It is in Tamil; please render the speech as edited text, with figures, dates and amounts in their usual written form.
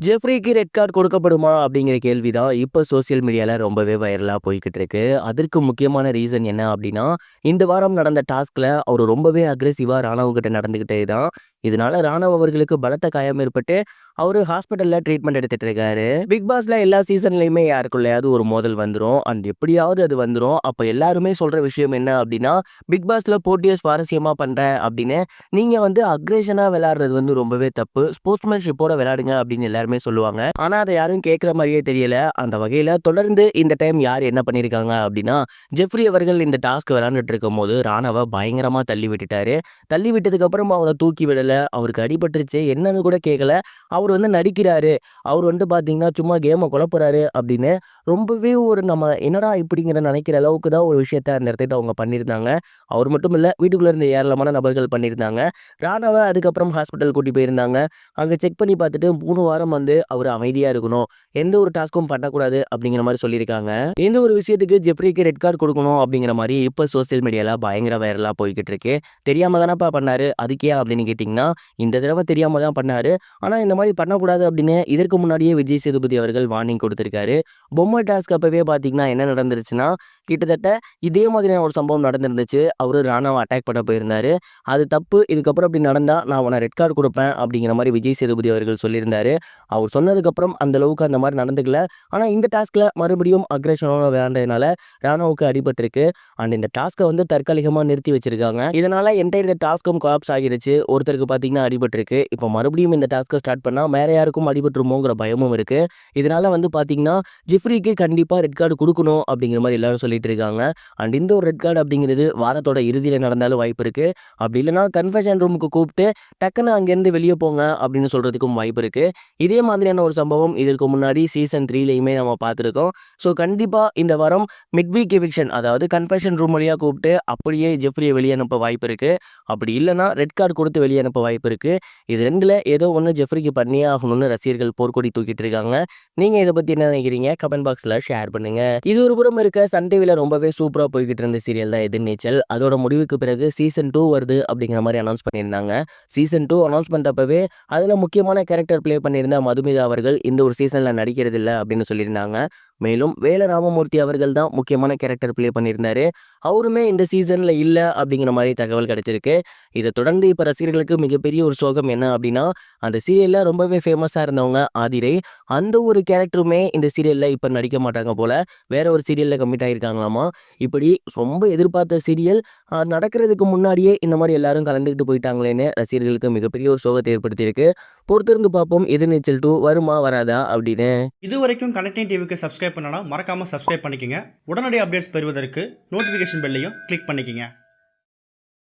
ஜெஃப்ரிக்கு ரெட் கார்டு கொடுக்கப்படுமா அப்படிங்கிற கேள்வி தான் இப்போ சோசியல் மீடியாவில் ரொம்பவே வைரலாக போய்கிட்டு இருக்கு. அதற்கு முக்கியமான ரீசன் என்ன அப்படின்னா, இந்த வாரம் நடந்த டாஸ்கில் அவர் ரொம்பவே அக்ரெசிவாக ராணுவ நடந்துக்கிட்டே தான். இதனால ராணுவ அவர்களுக்கு பலத்த காயம் ஏற்பட்டு அவர் ஹாஸ்பிட்டலில் ட்ரீட்மெண்ட் எடுத்துட்டு இருக்காரு. பிக் பாஸ்ல எல்லா சீசன்லையுமே யாருக்குள்ளையாவது ஒரு மோதல் வந்துடும். அண்ட் எப்படியாவது அது வந்துடும். அப்போ எல்லாருமே சொல்கிற விஷயம் என்ன அப்படின்னா, பிக் பாஸ்ல போட்டியை சுவாரஸ்யமாக பண்ணுறேன் அப்படின்னு நீங்கள் அக்ரேஷனாக விளையாடுறது ரொம்பவே தப்பு. ஸ்போர்ட்ஸ்மேன்ஷிப்போட விளையாடுங்க அப்படின்னு எல்லாருமே சொல்லுவாங்க. ஆனா அதை யாரும் கேட்குற மாதிரியே தெரியல. அந்த வகையில தொடர்ந்து இந்த டைம் யார் என்ன பண்ணியிருக்காங்க அப்படின்னா, ஜெஃப்ரி அவர்கள் இந்த டாஸ்க் விளையாண்டுட்டு இருக்கும் போது ராணவ பயங்கரமா தள்ளி விட்டுட்டாரு. தள்ளி விட்டதுக்கு அப்புறம் அவரை தூக்கி விடல. அவருக்கு அடிபட்டுருச்சு என்னன்னு கூட கேட்கல. அவர் நடிக்கிறாரு. அவர் பார்த்தீங்கன்னா சும்மா கேமை குழப்புறாரு அப்படின்னு ரொம்பவே ஒரு நம்ம என்னடா இப்படிங்கிற நினைக்கிற அளவுக்கு தான் ஒரு விஷயத்த அந்த இடத்துல அவங்க பண்ணியிருந்தாங்க. அவர் மட்டும் இல்லை, வீட்டுக்குள்ள இருந்த ஏராளமான நபர்கள் பண்ணியிருந்தாங்க. ராணவ அதுக்கப்புறம் ஹாஸ்பிட்டல் கூட்டி போயிருந்தாங்க. அங்கே செக் பண்ணி பார்த்துட்டு 3 வாரம் அவர் அமைதியாக இருக்கணும், எந்த ஒரு டாஸ்க்கும் பண்ணக்கூடாது அப்படிங்கிற மாதிரி சொல்லியிருக்காங்க. இந்த ஒரு விஷயத்துக்கு ஜெஃப்ரிக்கு ரெட் கார்டு கொடுக்கணும் அப்படிங்கிற மாதிரி இப்போ சோசியல் மீடியாவில் பயங்கர வைரலாக போய்கிட்டு இருக்கு. தெரியாம தானப்பா பண்ணாரு, அதுக்கே அப்படின்னு கேட்டிங்கன்னா, இந்த தடவை தெரியாம தான் பண்ணாரு. ஆனால் இந்த மாதிரி பண்ணக்கூடாது அப்படின்னு இதற்கு முன்னாடியே விஜய் சேதுபதி அவர்கள் வார்னிங் கொடுத்துருக்காரு. பொம்மை டாஸ்க் அப்பவே பார்த்தீங்கன்னா என்ன நடந்துருச்சுன்னா, கிட்டத்தட்ட இதே மாதிரியான ஒரு சம்பவம் நடந்துருந்துச்சு. அவரு ராணாவை அட்டாக் பண்ண போயிருந்தாரு. அது தப்பு, இதுக்கப்புறம் அப்படி நடந்தா நான் உன ரெட் கார்டு கொடுப்பேன் அப்படிங்கிற மாதிரி விஜய் சேதுபதி அவர்கள் சொல்லியிருந்தாரு. அவர் சொன்னதுக்கப்புறம் அந்த அளவுக்கு அந்த மாதிரி நடந்துக்கல. ஆனால் இந்த டாஸ்கில் மறுபடியும் அக்ரேஷனோட விளையாண்டதுனால ராணுவுக்கு அடிபட்டிருக்கு. அண்ட் இந்த டாஸ்க்கை தற்காலிகமாக நிறுத்தி வச்சிருக்காங்க. இதனால என்டையர் இந்த டாஸ்க்கும் கொலாப்ஸ் ஆகிருச்சு. ஒருத்தருக்கு பார்த்தீங்கன்னா அடிபட்டிருக்கு. இப்போ மறுபடியும் இந்த டாஸ்க்கை ஸ்டார்ட் பண்ணால் வேற யாருக்கும் அடிபட்டுருமோங்கிற பயமும் இருக்கு. இதனால பார்த்தீங்கன்னா ஜெஃப்ரிக்கு கண்டிப்பாக ரெட் கார்டு கொடுக்கணும் அப்படிங்கிற மாதிரி எல்லாரும் சொல்லிட்டு இருக்காங்க. அண்ட் இந்த ஒரு ரெட் கார்டு அப்படிங்கிறது வாரத்தோட இறுதியில் நடந்தாலும் வாய்ப்பு இருக்கு. அப்படி இல்லைனா கன்ஃபெஷன் ரூமுக்கு கூப்பிட்டு டக்குன்னு அங்கேருந்து வெளியே போங்க அப்படின்னு சொல்றதுக்கும் வாய்ப்பு இருக்கு. இதே மாதிரியான ஒரு சம்பவம் இதற்கு முன்னாடி சீசன் 3லையுமே நம்ம பார்த்துருக்கோம். ஸோ கண்டிப்பாக இந்த வாரம் மிட்வீக் எவிக்ஷன், அதாவது கன்ஃபெஷன் ரூம் வழியாக கூப்பிட்டு அப்படியே ஜெஃப்ரியை வெளியே அனுப்ப வாய்ப்பு இருக்கு. அப்படி இல்லைனா ரெட் கார்டு கொடுத்து வெளியே அனுப்ப வாய்ப்பு இருக்கு. இது ரெண்டில் ஏதோ ஒன்று ஜெஃப்ரிக்கு பண்ணியே ஆகணும்னு ரசிகர்கள் போர்க்கொடி தூக்கிட்டு இருக்காங்க. நீங்க இதை பத்தி என்ன நினைக்கிறீங்க? கமெண்ட் பாக்ஸ்ல ஷேர் பண்ணுங்க. இது ஒரு புறம் இருக்க, சன் டிவில ரொம்பவே சூப்பரா போய்கிட்டு இருந்த சீரியல் தான் எதிர்நீச்சல். அதோட முடிவுக்கு பிறகு சீசன் 2 வருது அப்படிங்கிற மாதிரி அனௌன்ஸ் பண்ணியிருந்தாங்க. சீசன் 2 அனௌன்ஸ் பண்றப்பவே அதுல முக்கியமான கேரக்டர் பிளே பண்ணியிருந்த மதுமிதா அவர்கள் இந்த ஒரு சீசன்ல நடிக்கிறது இல்லை அப்படின்னு சொல்லியிருந்தாங்க. மேலும் வேல ராமமூர்த்தி அவர்கள் தான் முக்கியமான கேரக்டர் பிளே பண்ணியிருந்தாரு. அவருமே இந்த சீசன்ல இல்லை அப்படிங்கிற மாதிரி தகவல் கிடைச்சிருக்கு. இதை தொடர்ந்து இப்போ ரசிகர்களுக்கு மிகப்பெரிய ஒரு சோகம் என்ன அப்படின்னா, அந்த சீரியல்ல ரொம்பவே ஃபேமஸாக இருந்தவங்க ஆதிரை, அந்த ஒரு கேரக்டருமே இந்த சீரியல்ல இப்போ நடிக்க மாட்டாங்க போல, வேற ஒரு சீரியல்ல கமிட் ஆகியிருக்காங்களாமா. இப்படி ரொம்ப எதிர்பார்த்த சீரியல் நடக்கிறதுக்கு முன்னாடியே இந்த மாதிரி எல்லாரும் கலந்துக்கிட்டு போயிட்டாங்களேன்னு ரசிகர்களுக்கு மிகப்பெரிய ஒரு சோகத்தை ஏற்படுத்தியிருக்கு. பொறுத்திருந்து பார்ப்போம் எதிர்நீச்சல் 2 வருமா வராதா அப்படின்னு. இது வரைக்கும் கனெக்டிங் டிவிக்கு சப்ஸ்கிரைப் பண்ணனா மறக்காம சப்ஸ்கிரைப் பண்ணிக்கங்க. உடனடி அப்டேட்ஸ் பெறுவதற்கு நோட்டிஃபிகேஷன் பெல்லையும் கிளிக் பண்ணிக்கங்க.